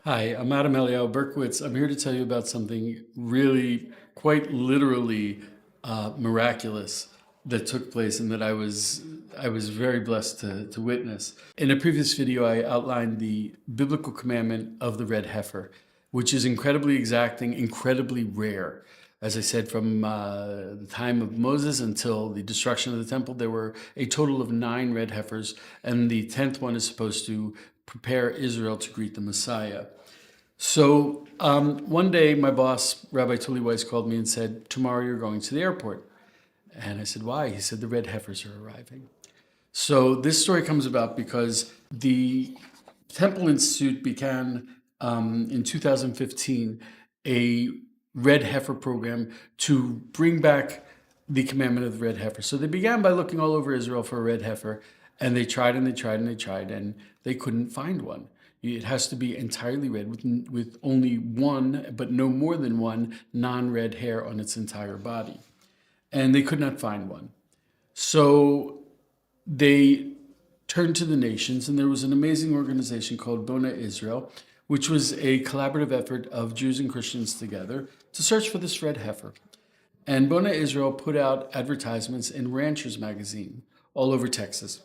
Hi, I'm Adam Eliyahu Berkowitz. I'm here to tell you about something really, quite literally, miraculous that took place and that I was very blessed to witness. In a previous video, I outlined the biblical commandment of the red heifer, which is incredibly exacting, incredibly rare. As I said, from the time of Moses until the destruction of the temple, there were a total of 9 red heifers, and the 10th one is supposed to prepare Israel to greet the Messiah. So one day, my boss, Rabbi Tully Weiss, called me and said, "Tomorrow you're going to the airport." And I said, "Why?" He said, "The red heifers are arriving." So this story comes about because the Temple Institute began in 2015 a red heifer program to bring back the commandment of the red heifer. So they began by looking all over Israel for a red heifer, and they tried and they tried and they tried, and they couldn't find one. It has to be entirely red with only one, but no more than one, non-red hair on its entire body. And they could not find one. So they turned to the nations, and there was an amazing organization called Bona Israel, which was a collaborative effort of Jews and Christians together to search for this red heifer. And Bona Israel put out advertisements in Ranchers magazine all over Texas,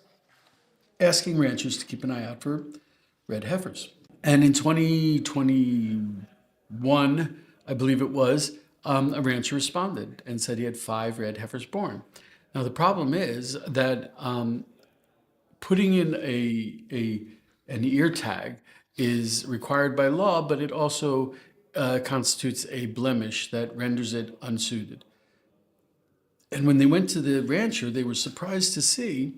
asking ranchers to keep an eye out for red heifers. And in 2021, I believe it was, a rancher responded and said he had 5 red heifers born. Now, the problem is that putting in an ear tag is required by law, but it also constitutes a blemish that renders it unsuited. And when they went to the rancher, they were surprised to see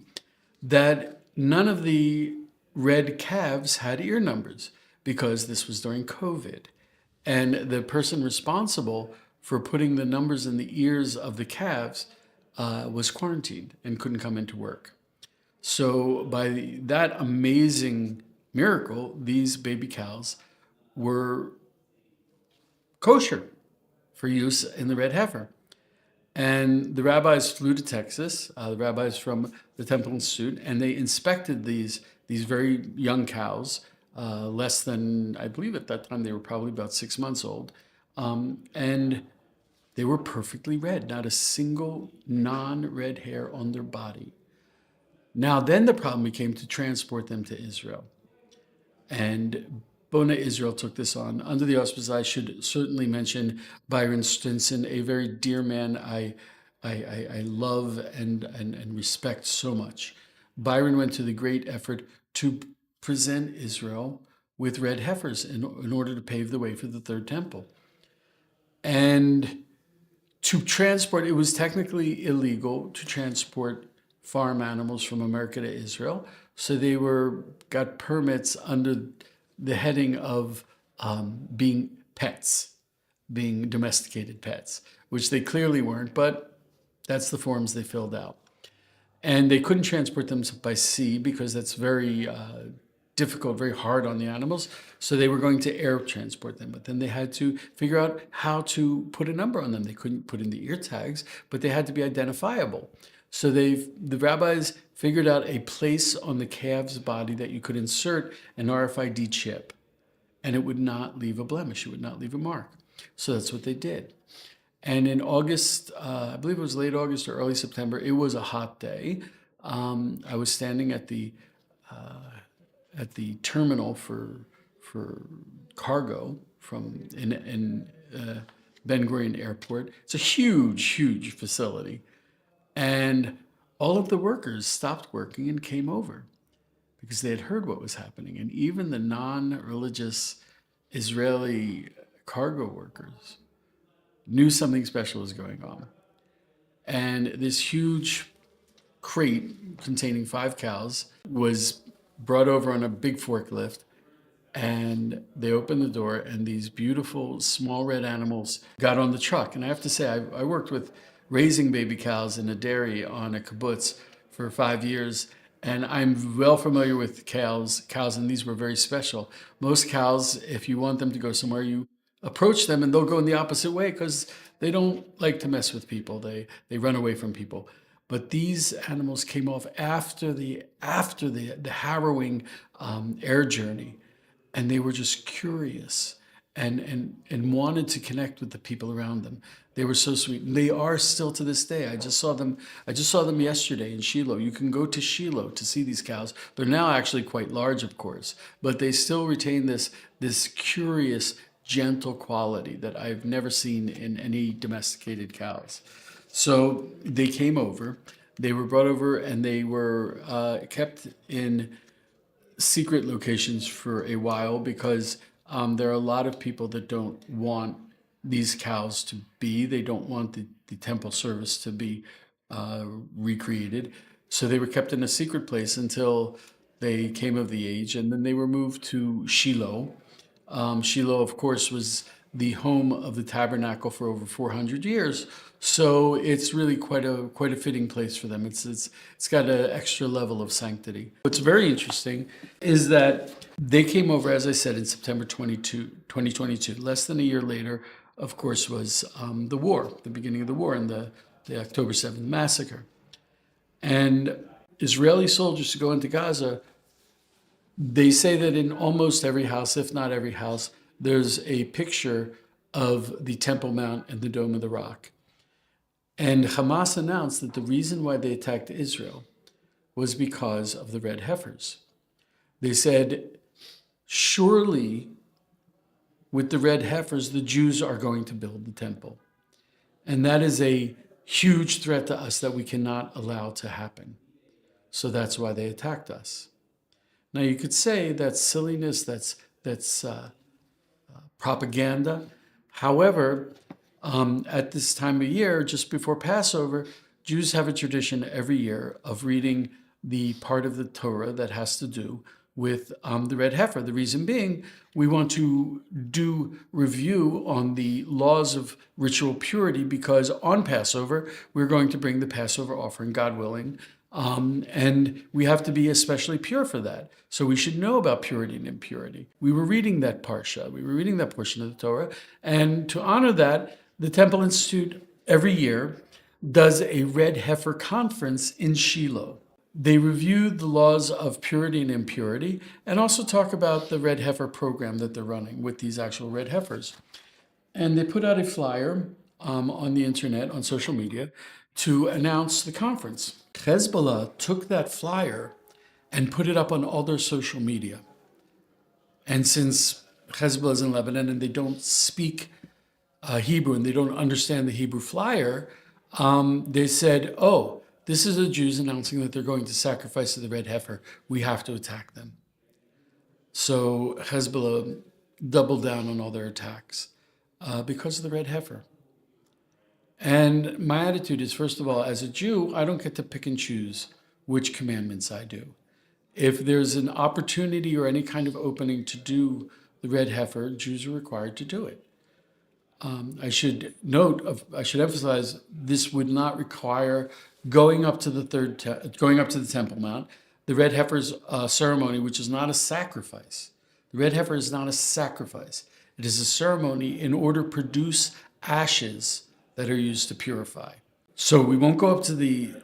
that none of the red calves had ear numbers because this was during COVID. And the person responsible for putting the numbers in the ears of the calves was quarantined and couldn't come into work. So, by that amazing miracle, these baby cows were kosher for use in the red heifer. And the rabbis flew to Texas, the rabbis from the Temple Institute, and they inspected these very young cows, less than, I believe at that time they were probably about 6 months old, and they were perfectly red, not a single non-red hair on their body. Now, then the problem became to transport them to Israel. And Bona Israel took this on. Under the auspices, I should certainly mention Byron Stinson, a very dear man I love and respect so much. Byron went to the great effort to present Israel with red heifers in order to pave the way for the third temple. And to transport, it was technically illegal to transport farm animals from America to Israel. So they got permits under the heading of being pets, being domesticated pets, which they clearly weren't, but that's the forms they filled out. And they couldn't transport them by sea because that's very difficult, very hard on the animals. So they were going to air transport them. But then they had to figure out how to put a number on them. They couldn't put in the ear tags, but they had to be identifiable. So the rabbis figured out a place on the calf's body that you could insert an RFID chip, and it would not leave a blemish. It would not leave a mark. So that's what they did. And in August, I believe it was late August or early September, it was a hot day. I was standing at the terminal for cargo from in Ben Gurion Airport. It's a huge facility, and all of the workers stopped working and came over because they had heard what was happening, and even the non-religious Israeli cargo workers knew something special was going on. And this huge crate containing 5 cows was brought over on a big forklift, and they opened the door, and these beautiful small red animals got on the truck. And I have to say, I worked with raising baby cows in a dairy on a kibbutz for 5 years, and I'm well familiar with cows, and these were very special. Most cows, if you want them to go somewhere, you approach them and they'll go in the opposite way because they don't like to mess with people. They run away from people. But these animals came off after the harrowing air journey, and they were just curious and wanted to connect with the people around them. They were so sweet. And they are still to this day. I just saw them yesterday in Shiloh. You can go to Shiloh to see these cows. They're now actually quite large, of course, but they still retain this curious, gentle quality that I've never seen in any domesticated cows. So they came over. They were brought over and they were kept in secret locations for a while because there are a lot of people that don't want these cows to be. They don't want the temple service to be recreated. So they were kept in a secret place until they came of the age, and then they were moved to Shiloh. Shiloh, of course, was the home of the tabernacle for over 400 years. So it's really quite a fitting place for them. It's got an extra level of sanctity. What's very interesting is that they came over, as I said, in September 2022. Less than a year later, of course, was the war, the beginning of the war, and the October 7th massacre. And Israeli soldiers to go into Gaza, they say that in almost every house, if not every house, there's a picture of the Temple Mount and the Dome of the Rock. And Hamas announced that the reason why they attacked Israel was because of the red heifers. They said, surely with the red heifers, the Jews are going to build the temple. And that is a huge threat to us that we cannot allow to happen. So that's why they attacked us. Now you could say that's silliness, that's propaganda. However, at this time of year, just before Passover, Jews have a tradition every year of reading the part of the Torah that has to do with the red heifer. The reason being, we want to do review on the laws of ritual purity because on Passover, we're going to bring the Passover offering, God willing, and we have to be especially pure for that. So we should know about purity and impurity. We were reading that parsha, we were reading that portion of the Torah, and to honor that, the Temple Institute every year does a red heifer conference in Shiloh. They review the laws of purity and impurity and also talk about the red heifer program that they're running with these actual red heifers. And they put out a flyer on the internet, on social media, to announce the conference. Hezbollah took that flyer and put it up on all their social media. And since Hezbollah is in Lebanon and they don't speak Hebrew and they don't understand the Hebrew flyer, they said, oh, this is the Jews announcing that they're going to sacrifice to the red heifer. We have to attack them. So Hezbollah doubled down on all their attacks because of the red heifer. And my attitude is, first of all, as a Jew, I don't get to pick and choose which commandments I do. If there's an opportunity or any kind of opening to do the red heifer, Jews are required to do it. I should emphasize, this would not require going up to the Temple Mount. The red heifer's ceremony, which is not a sacrifice. The red heifer is not a sacrifice. It is a ceremony in order to produce ashes that are used to purify. So we won't go up to the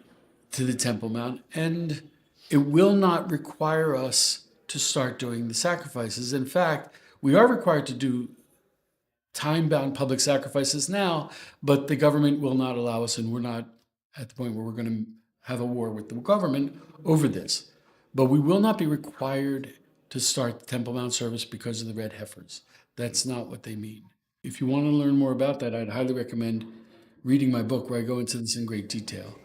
Temple Mount, and it will not require us to start doing the sacrifices. In fact, we are required to do time-bound public sacrifices now, but the government will not allow us, and we're not at the point where we're going to have a war with the government over this. But we will not be required to start the Temple Mount service because of the red heifers. That's not what they mean. If you want to learn more about that, I'd highly recommend reading my book where I go into this in great detail.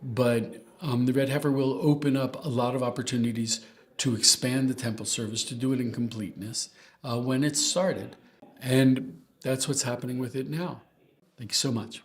But the red heifer will open up a lot of opportunities to expand the temple service, to do it in completeness when it's started. And that's what's happening with it now. Thank you so much.